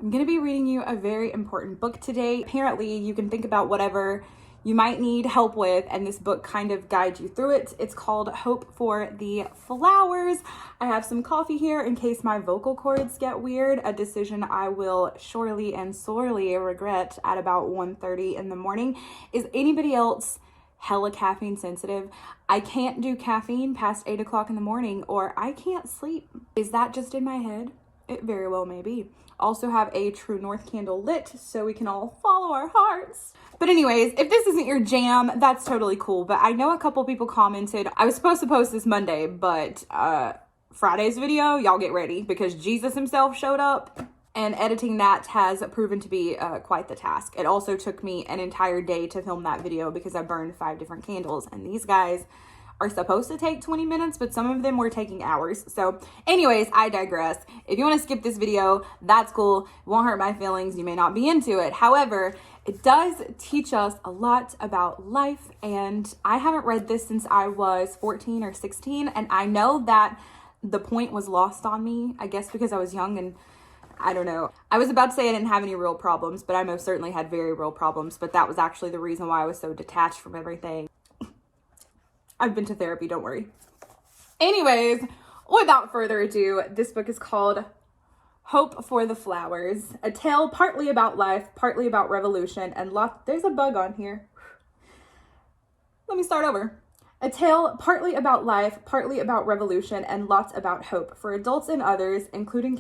I'm going to be reading you a very important book today. Apparently, you can think about whatever you might need help with, and this book kind of guides you through it. It's called Hope for the Flowers. I have some coffee here in case my vocal cords get weird, a decision I will surely and sorely regret at about 1:30 in the morning. Is anybody else hella caffeine sensitive? I can't do caffeine past 8 o'clock in the morning, or I can't sleep. Is that just in my head? It very well may be. Also have a True North candle lit so we can all follow our hearts. But anyways, if this isn't your jam, that's totally cool. But I know a couple people commented, I was supposed to post this Monday, but Friday's video, y'all get ready because Jesus himself showed up. And editing that has proven to be quite the task. It also took me an entire day to film that video because I burned 5 different candles. And these guys are supposed to take 20 minutes, but some of them were taking hours. So anyways, I digress. If you want to skip this video, that's cool. It won't hurt my feelings. You may not be into it. However, it does teach us a lot about life. And I haven't read this since I was 14 or 16. And I know that the point was lost on me, I guess because I was young and I don't know. I was about to say I didn't have any real problems, but I most certainly had very real problems. But that was actually the reason why I was so detached from everything. I've been to therapy, don't worry. Anyways, without further ado, this book is called Hope for the Flowers, a tale partly about life, partly about revolution, and there's a bug on here. Let me start over. A tale partly about life, partly about revolution, and lots about hope for adults and others, including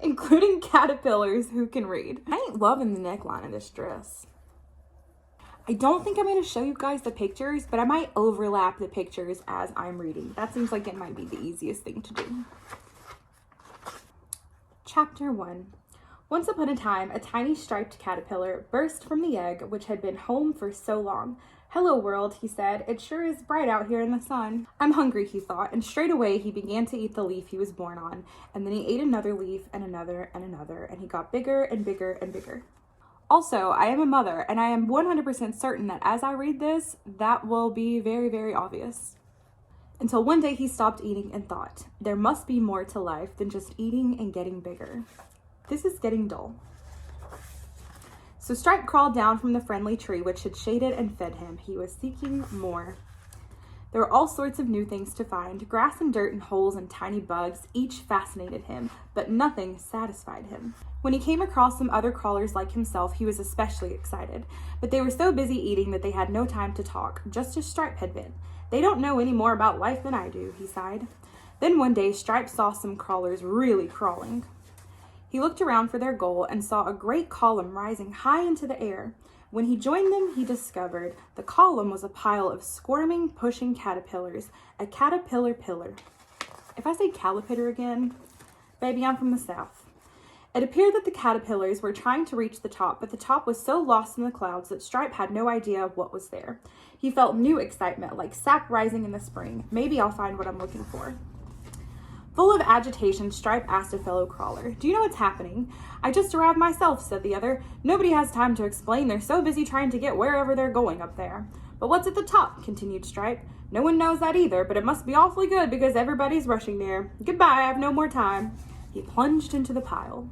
including caterpillars who can read. I ain't loving the neckline of this dress. I don't think I'm going to show you guys the pictures, but I might overlap the pictures as I'm reading. That seems like it might be the easiest thing to do. Chapter 1. Once upon a time, a tiny striped caterpillar burst from the egg which had been home for so long. "Hello, world," he said. "It sure is bright out here in the sun." "I'm hungry," he thought, and straight away he began to eat the leaf he was born on. And then he ate another leaf and another and another, and he got bigger and bigger and bigger. Also, I am a mother, and I am 100% certain that as I read this, that will be very, very obvious. Until one day he stopped eating and thought, there must be more to life than just eating and getting bigger. This is getting dull. So Stripe crawled down from the friendly tree which had shaded and fed him. He was seeking more. There were all sorts of new things to find, grass and dirt and holes and tiny bugs. Each fascinated him, but nothing satisfied him. When he came across some other crawlers like himself, he was especially excited. But they were so busy eating that they had no time to talk, just as Stripe had been. "They don't know any more about life than I do," he sighed. Then one day Stripe saw some crawlers really crawling. He looked around for their goal and saw a great column rising high into the air. When he joined them, he discovered the column was a pile of squirming, pushing caterpillars, a caterpillar pillar. If I say caterpillar again, baby, I'm from the South. It appeared that the caterpillars were trying to reach the top, but the top was so lost in the clouds that Stripe had no idea what was there. He felt new excitement, like sap rising in the spring. Maybe I'll find what I'm looking for. Full of agitation, Stripe asked a fellow crawler, "Do you know what's happening?" "I just arrived myself," said the other. "Nobody has time to explain. They're so busy trying to get wherever they're going up there." "But what's at the top?" continued Stripe. "No one knows that either, but it must be awfully good because everybody's rushing there. Goodbye, I have no more time." He plunged into the pile.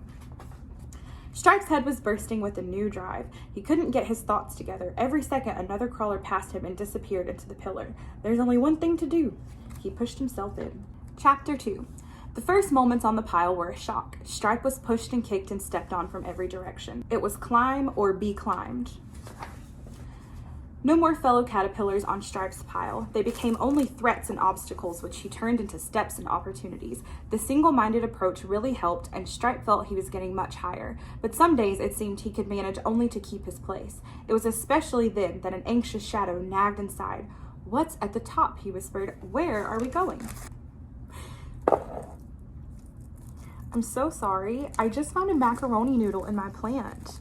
Stripe's head was bursting with a new drive. He couldn't get his thoughts together. Every second, another crawler passed him and disappeared into the pillar. There's only one thing to do. He pushed himself in. Chapter 2. The first moments on the pile were a shock. Stripe was pushed and kicked and stepped on from every direction. It was climb or be climbed. No more fellow caterpillars on Stripe's pile. They became only threats and obstacles, which he turned into steps and opportunities. The single-minded approach really helped, and Stripe felt he was getting much higher. But some days it seemed he could manage only to keep his place. It was especially then that an anxious shadow nagged inside. "What's at the top?" he whispered. "Where are we going?" "I'm so sorry. I just found a macaroni noodle in my plant."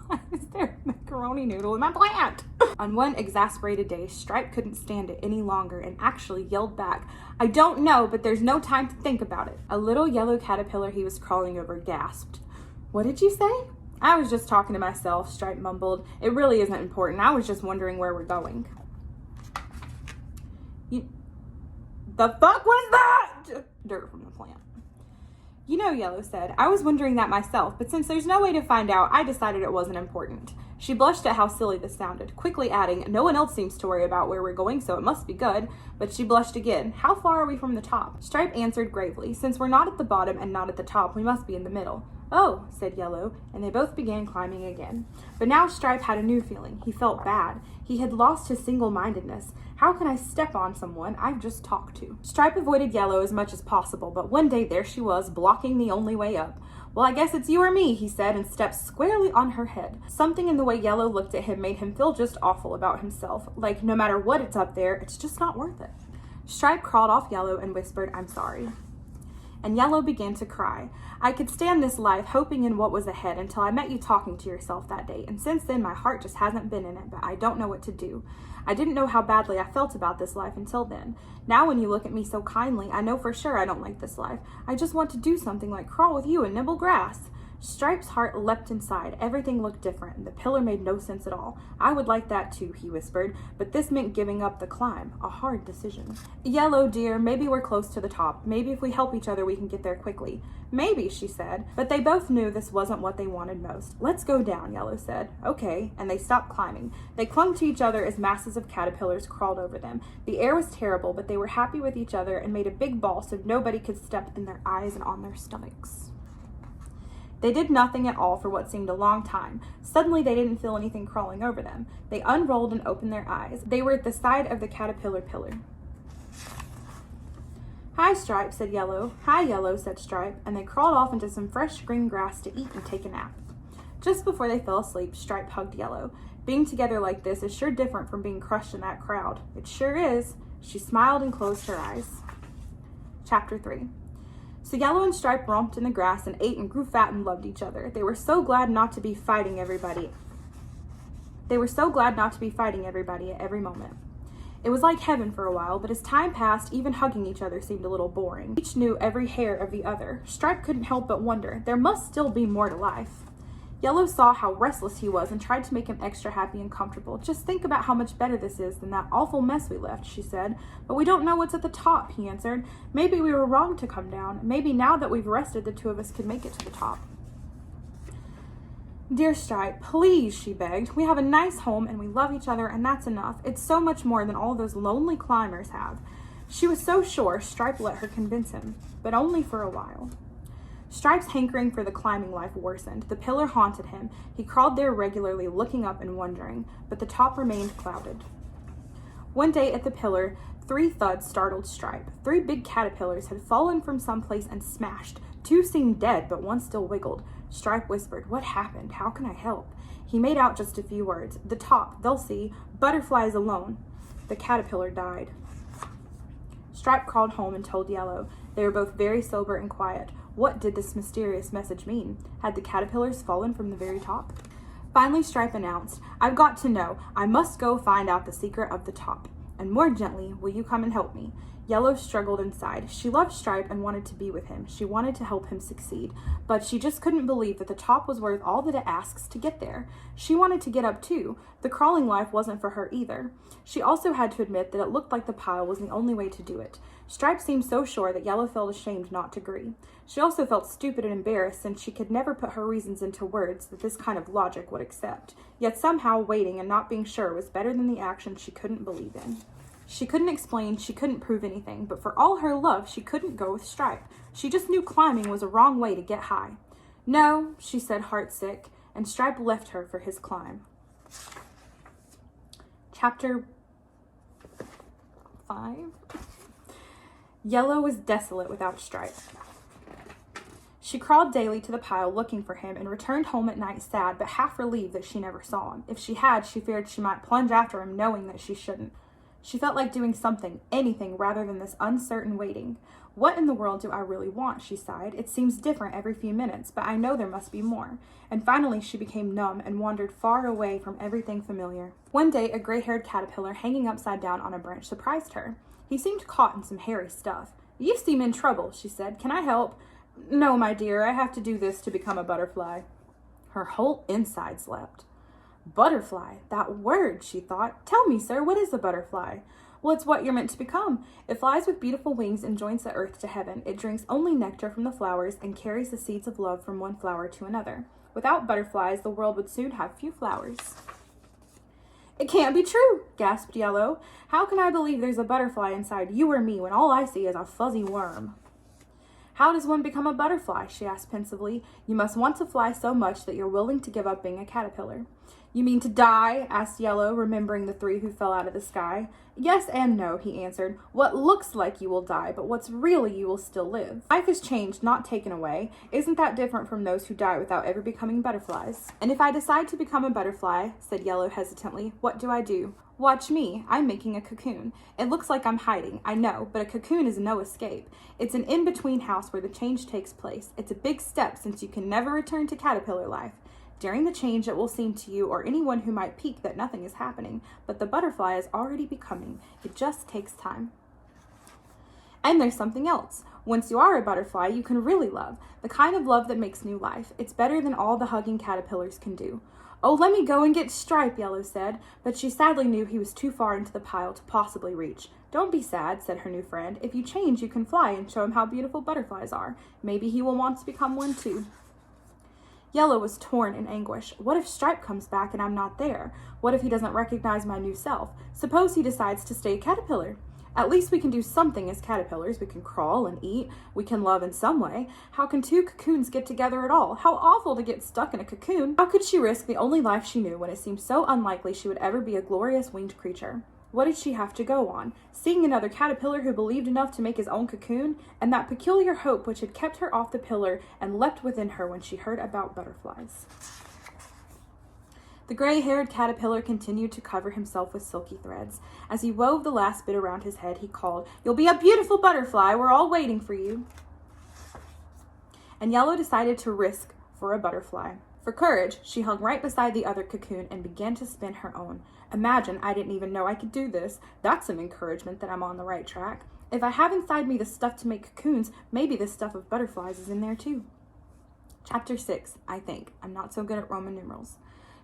Why is there a macaroni noodle in my plant? On one exasperated day, Stripe couldn't stand it any longer and actually yelled back, "I don't know, but there's no time to think about it." A little yellow caterpillar he was crawling over gasped. "What did you say?" "I was just talking to myself," Stripe mumbled. "It really isn't important. I was just wondering where we're going." The fuck was that? dirt from the plant. You know, Yellow said, I was wondering that myself, but since there's no way to find out, I decided it wasn't important. She blushed at how silly this sounded, quickly adding, no one else seems to worry about where we're going, so it must be good. But she blushed again. How far are we from the top? Stripe answered gravely, since we're not at the bottom and not at the top, we must be in the middle. Oh, said Yellow, and they both began climbing again. But now Stripe had a new feeling. He felt bad. He had lost his single-mindedness. How can I step on someone I've just talked to? Stripe avoided Yellow as much as possible, but one day there she was, blocking the only way up. Well, I guess it's you or me, he said, and stepped squarely on her head. Something in the way Yellow looked at him made him feel just awful about himself, like no matter what it's up there, it's just not worth it. Stripe crawled off Yellow and whispered, I'm sorry. And Yellow began to cry. I could stand this life hoping in what was ahead until I met you talking to yourself that day, and since then my heart just hasn't been in it, but I don't know what to do. I didn't know how badly I felt about this life until then. Now when you look at me so kindly, I know for sure I don't like this life. I just want to do something like crawl with you and nibble grass. Stripe's heart leapt inside. Everything looked different, and the pillar made no sense at all. I would like that too, he whispered, but this meant giving up the climb, a hard decision. Yellow, dear, maybe we're close to the top. Maybe if we help each other we can get there quickly. Maybe, she said, but they both knew this wasn't what they wanted most. Let's go down, Yellow said. Okay, and they stopped climbing. They clung to each other as masses of caterpillars crawled over them. The air was terrible, but they were happy with each other and made a big ball so nobody could step in their eyes and on their stomachs. They did nothing at all for what seemed a long time. Suddenly they didn't feel anything crawling over them. They unrolled and opened their eyes. They were at the side of the caterpillar pillar. Hi, Stripe, said Yellow. Hi, Yellow, said Stripe, and they crawled off into some fresh green grass to eat and take a nap. Just before they fell asleep, Stripe hugged Yellow. Being together like this is sure different from being crushed in that crowd. It sure is. She smiled and closed her eyes. Chapter 3. So Yellow and Stripe romped in the grass and ate and grew fat and loved each other. They were so glad not to be fighting everybody. At every moment. It was like heaven for a while, but as time passed, even hugging each other seemed a little boring. Each knew every hair of the other. Stripe couldn't help but wonder, there must still be more to life. Yellow saw how restless he was and tried to make him extra happy and comfortable. Just think about how much better this is than that awful mess we left, she said. But we don't know what's at the top, he answered. Maybe we were wrong to come down. Maybe now that we've rested, the two of us could make it to the top. Dear Stripe, please, she begged. We have a nice home and we love each other, and that's enough. It's so much more than all those lonely climbers have. She was so sure Stripe let her convince him, but only for a while. Stripe's hankering for the climbing life worsened. The pillar haunted him. He crawled there regularly, looking up and wondering, but the top remained clouded. One day at the pillar, 3 thuds startled Stripe. 3 big caterpillars had fallen from someplace and smashed. 2 seemed dead, but 1 still wiggled. Stripe whispered, What happened? How can I help? He made out just a few words. The top, they'll see. Butterflies alone. The caterpillar died. Stripe crawled home and told Yellow. They were both very sober and quiet. What did this mysterious message mean? Had the caterpillars fallen from the very top? Finally, Stripe announced, I've got to know. I must go find out the secret of the top. And more gently, will you come and help me? Yellow struggled inside. She loved Stripe and wanted to be with him. She wanted to help him succeed. But she just couldn't believe that the top was worth all that it asks to get there. She wanted to get up too. The crawling life wasn't for her either. She also had to admit that it looked like the pile was the only way to do it. Stripe seemed so sure that Yellow felt ashamed not to agree. She also felt stupid and embarrassed since she could never put her reasons into words that this kind of logic would accept. Yet somehow waiting and not being sure was better than the action she couldn't believe in. She couldn't explain, she couldn't prove anything, but for all her love, she couldn't go with Stripe. She just knew climbing was a wrong way to get high. No, she said heartsick, and Stripe left her for his climb. Chapter 5. Yellow was desolate without Stripe. She crawled daily to the pile looking for him and returned home at night sad but half relieved that she never saw him. If she had, she feared she might plunge after him knowing that she shouldn't. She felt like doing something, anything, rather than this uncertain waiting. What in the world do I really want, she sighed. It seems different every few minutes, but I know there must be more. And finally she became numb and wandered far away from everything familiar. One day, a gray-haired caterpillar hanging upside down on a branch surprised her. He seemed caught in some hairy stuff. You seem in trouble, she said. Can I help? No, my dear, I have to do this to become a butterfly. Her whole insides leapt. Butterfly, that word, she thought. Tell me, sir, what is a butterfly? Well, it's what you're meant to become. It flies with beautiful wings and joins the earth to heaven. It drinks only nectar from the flowers and carries the seeds of love from one flower to another. Without butterflies, the world would soon have few flowers. It can't be true, gasped Yellow. How can I believe there's a butterfly inside you or me when all I see is a fuzzy worm? How does one become a butterfly? She asked pensively. You must want to fly so much that you're willing to give up being a caterpillar. You mean to die? Asked Yellow, remembering the 3 who fell out of the sky. Yes and no, he answered. What looks like you will die, but what's really you will still live. Life is changed, not taken away. Isn't that different from those who die without ever becoming butterflies? And if I decide to become a butterfly, said Yellow hesitantly, what do I do? Watch me. I'm making a cocoon. It looks like I'm hiding, I know, but a cocoon is no escape. It's an in-between house where the change takes place. It's a big step since you can never return to caterpillar life. During the change, it will seem to you or anyone who might peek that nothing is happening, but the butterfly is already becoming. It just takes time. And there's something else. Once you are a butterfly, you can really love, the kind of love that makes new life. It's better than all the hugging caterpillars can do. Oh, let me go and get Stripe, Yellow said, but she sadly knew he was too far into the pile to possibly reach. Don't be sad, said her new friend. If you change, you can fly and show him how beautiful butterflies are. Maybe he will want to become one too. Yellow was torn in anguish. What if Stripe comes back and I'm not there? What if he doesn't recognize my new self? Suppose he decides to stay a caterpillar? At least we can do something as caterpillars. We can crawl and eat. We can love in some way. How can 2 cocoons get together at all? How awful to get stuck in a cocoon. How could she risk the only life she knew when it seemed so unlikely she would ever be a glorious winged creature? What did she have to go on? Seeing another caterpillar who believed enough to make his own cocoon, and that peculiar hope which had kept her off the pillar and leapt within her when she heard about butterflies. The gray-haired caterpillar continued to cover himself with silky threads. As he wove the last bit around his head, he called, You'll be a beautiful butterfly. We're all waiting for you. And Yellow decided to risk for a butterfly. For courage, she hung right beside the other cocoon and began to spin her own. Imagine, I didn't even know I could do this. That's some encouragement that I'm on the right track. If I have inside me the stuff to make cocoons, maybe the stuff of butterflies is in there too. Chapter 6, I think. I'm not so good at Roman numerals.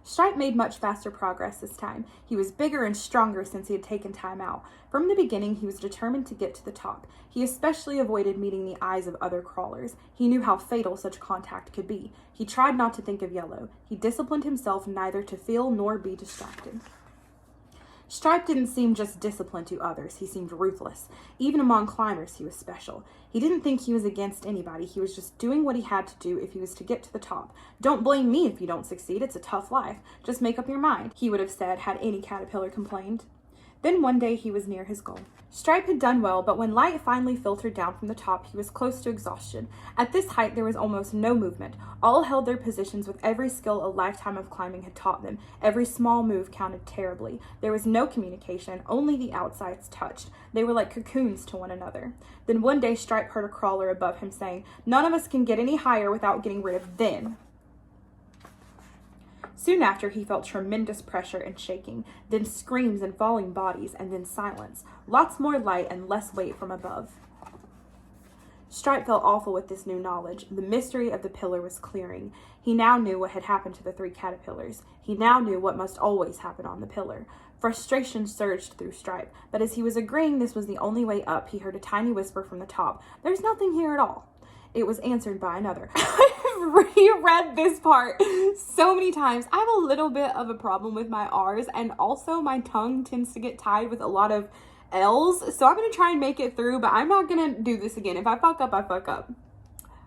Stripe made much faster progress this time. He was bigger and stronger since he had taken time out. From the beginning, he was determined to get to the top. He especially avoided meeting the eyes of other crawlers. He knew how fatal such contact could be. He tried not to think of Yellow. He disciplined himself neither to feel nor be distracted. Stripe didn't seem just disciplined to others. He seemed ruthless. Even among climbers, he was special. He didn't think he was against anybody. He was just doing what he had to do if he was to get to the top. Don't blame me if you don't succeed. It's a tough life. Just make up your mind, he would have said had any caterpillar complained. Then one day he was near his goal. Stripe had done well, but when light finally filtered down from the top, he was close to exhaustion. At this height, there was almost no movement. All held their positions with every skill a lifetime of climbing had taught them. Every small move counted terribly. There was no communication, only the outsides touched. They were like cocoons to one another. Then one day, Stripe heard a crawler above him saying, None of us can get any higher without getting rid of them. Soon after, he felt tremendous pressure and shaking, then screams and falling bodies, and then silence. Lots more light and less weight from above. Stripe felt awful with this new knowledge. The mystery of the pillar was clearing. He now knew what had happened to the 3 caterpillars. He now knew what must always happen on the pillar. Frustration surged through Stripe, but as he was agreeing this was the only way up, he heard a tiny whisper from the top. There's nothing here at all. It was answered by another. I've reread this part so many times. I have a little bit of a problem with my R's, and also my tongue tends to get tied with a lot of L's, so I'm going to try and make it through, but I'm not going to do this again. If I fuck up, I fuck up.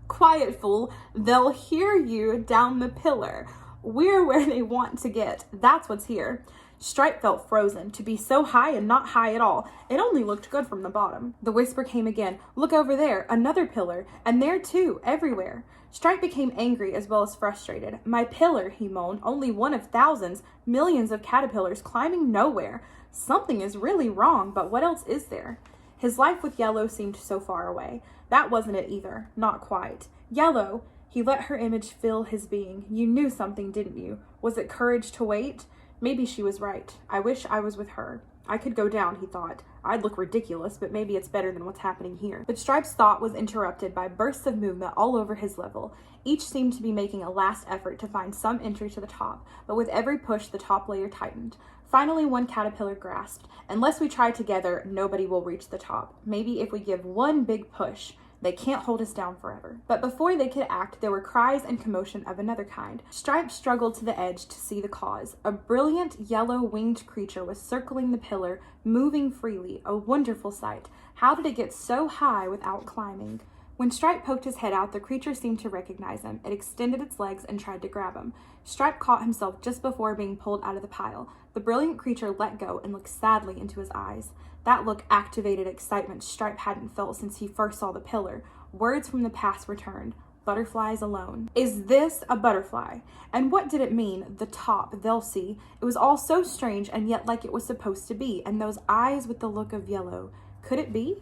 Quiet, fool. They'll hear you down the pillar. We're where they want to get. That's what's here. Stripe felt frozen. To be so high and not high at all. It only looked good from the bottom. The whisper came again. Look over there, another pillar. And there too, everywhere. Stripe became angry as well as frustrated. My pillar, he moaned, only one of thousands, millions of caterpillars climbing nowhere. Something is really wrong, but what else is there? His life with Yellow seemed so far away. That wasn't it either. Not quite. Yellow! He let her image fill his being. You knew something, didn't you? Was it courage to wait? Maybe she was right. I wish I was with her. I could go down, he thought. I'd look ridiculous, but maybe it's better than what's happening here. But Stripe's thought was interrupted by bursts of movement all over his level. Each seemed to be making a last effort to find some entry to the top, but with every push, the top layer tightened. Finally, one caterpillar grasped, "Unless we try together, nobody will reach the top. Maybe if we give one big push. They can't hold us down forever." But before they could act, there were cries and commotion of another kind. Stripe struggled to the edge to see the cause. A brilliant yellow winged creature was circling the pillar, moving freely, a wonderful sight. How did it get so high without climbing? When Stripe poked his head out, the creature seemed to recognize him. It extended its legs and tried to grab him. Stripe caught himself just before being pulled out of the pile. The brilliant creature let go and looked sadly into his eyes. That look activated excitement Stripe hadn't felt since he first saw the pillar. Words from the past returned. Butterflies alone. Is this a butterfly? And what did it mean? The top, they'll see. It was all so strange and yet like it was supposed to be. And those eyes with the look of yellow. Could it be?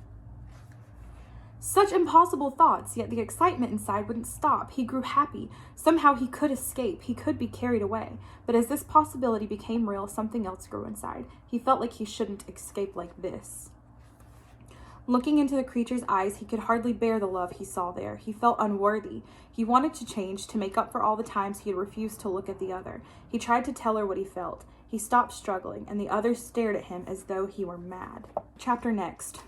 Such impossible thoughts, yet the excitement inside wouldn't stop. He grew happy. Somehow he could escape. He could be carried away. But as this possibility became real, something else grew inside. He felt like he shouldn't escape like this. Looking into the creature's eyes, he could hardly bear the love he saw there. He felt unworthy. He wanted to change, to make up for all the times he had refused to look at the other. He tried to tell her what he felt. He stopped struggling, and the others stared at him as though he were mad. Chapter next.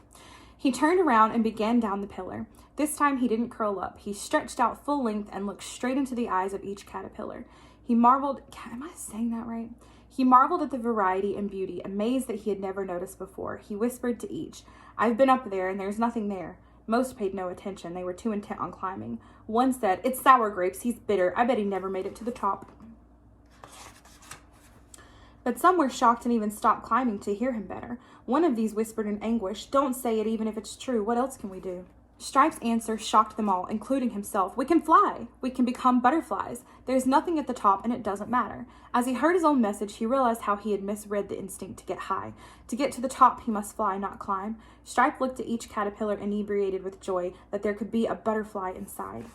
He turned around and began down the pillar. This time he didn't curl up. He stretched out full length and looked straight into the eyes of each caterpillar. He marveled, am I saying that right? He marveled at the variety and beauty, amazed that he had never noticed before. He whispered to each, "I've been up there and there's nothing there." Most paid no attention. They were too intent on climbing. One said, "It's sour grapes. He's bitter. I bet he never made it to the top." But some were shocked and even stopped climbing to hear him better. One of these whispered in anguish, "Don't say it even if it's true. What else can we do?" Stripe's answer shocked them all, including himself. "We can fly. We can become butterflies. There's nothing at the top and it doesn't matter." As he heard his own message, he realized how he had misread the instinct to get high. To get to the top, he must fly, not climb. Stripe looked at each caterpillar inebriated with joy that there could be a butterfly inside.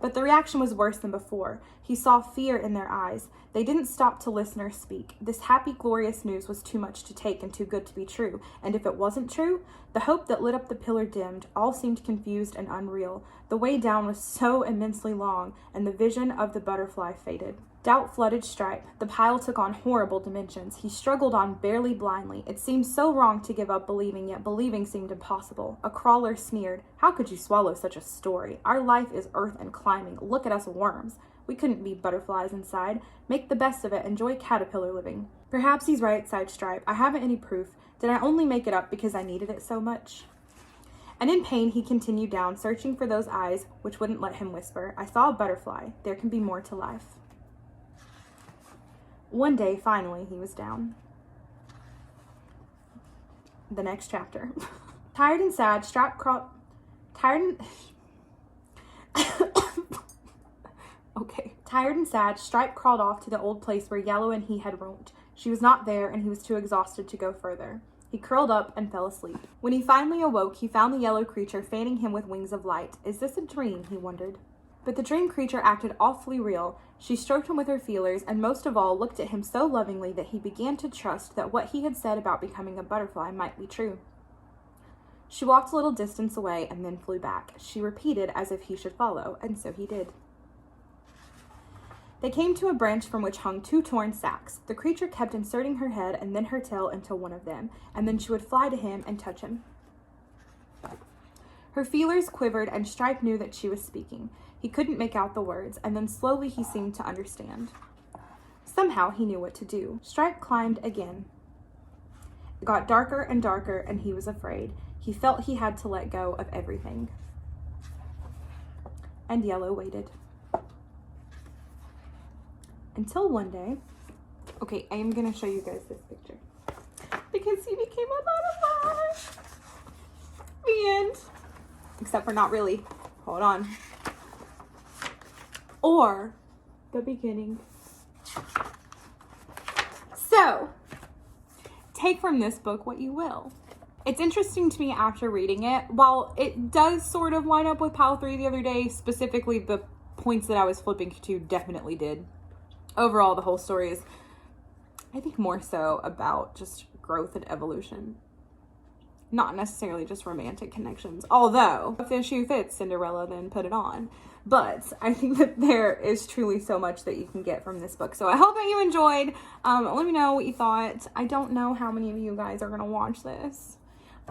But the reaction was worse than before. He saw fear in their eyes. They didn't stop to listen or speak. This happy, glorious news was too much to take and too good to be true. And if it wasn't true, the hope that lit up the pillar dimmed. All seemed confused and unreal. The way down was so immensely long, and the vision of the butterfly faded. Doubt flooded Stripe. The pile took on horrible dimensions. He struggled on barely blindly. It seemed so wrong to give up believing, yet believing seemed impossible. A crawler sneered, "How could you swallow such a story? Our life is earth and climbing. Look at us worms. We couldn't be butterflies inside. Make the best of it. Enjoy caterpillar living." "Perhaps he's right," sighed Stripe. "I haven't any proof. Did I only make it up because I needed it so much?" And in pain, he continued down, searching for those eyes which wouldn't let him whisper, "I saw a butterfly. There can be more to life." One day, finally, he was down. The next chapter. Tired and sad, Stripe crawled... Tired and sad, Stripe crawled off to the old place where Yellow and he had roamed. She was not there, and he was too exhausted to go further. He curled up and fell asleep. When he finally awoke, he found the yellow creature fanning him with wings of light. Is this a dream? He wondered. But the dream creature acted awfully real. She stroked him with her feelers, and most of all looked at him so lovingly that he began to trust that what he had said about becoming a butterfly might be true. She walked a little distance away and then flew back. She repeated as if he should follow, and so he did. They came to a branch from which hung 2 torn sacks. The creature kept inserting her head and then her tail into one of them, and then she would fly to him and touch him. Her feelers quivered, and Stripe knew that she was speaking. He couldn't make out the words, and then slowly he seemed to understand. Somehow he knew what to do. Stripe climbed again. It got darker and darker, and he was afraid. He felt he had to let go of everything. And Yellow waited. Until one day, okay, I am going to show you guys this picture. Because he became a butterfly. The end. Except for not really. Hold on. Or the beginning. So, take from this book what you will. It's interesting to me after reading it. While it does sort of line up with Pile 3 the other day, specifically the points that I was flipping to definitely did. Overall, the whole story is, I think, more so about just growth and evolution. not necessarily just romantic connections. Although, if the shoe fits Cinderella, then put it on. But I think that there is truly so much that you can get from this book. So I hope that you enjoyed. Let me know what you thought. I don't know how many of you guys are going to watch this.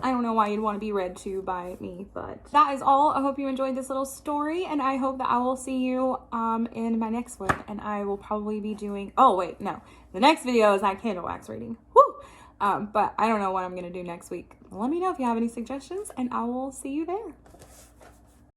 I don't know why you'd want to be read to by me, but that is all. I hope you enjoyed this little story, and I hope that I will see you in my next one. And I will probably be doing, oh wait, no, the next video is that candle wax reading. Woo! But I don't know what I'm going to do next week. Let me know if you have any suggestions, and I will see you there.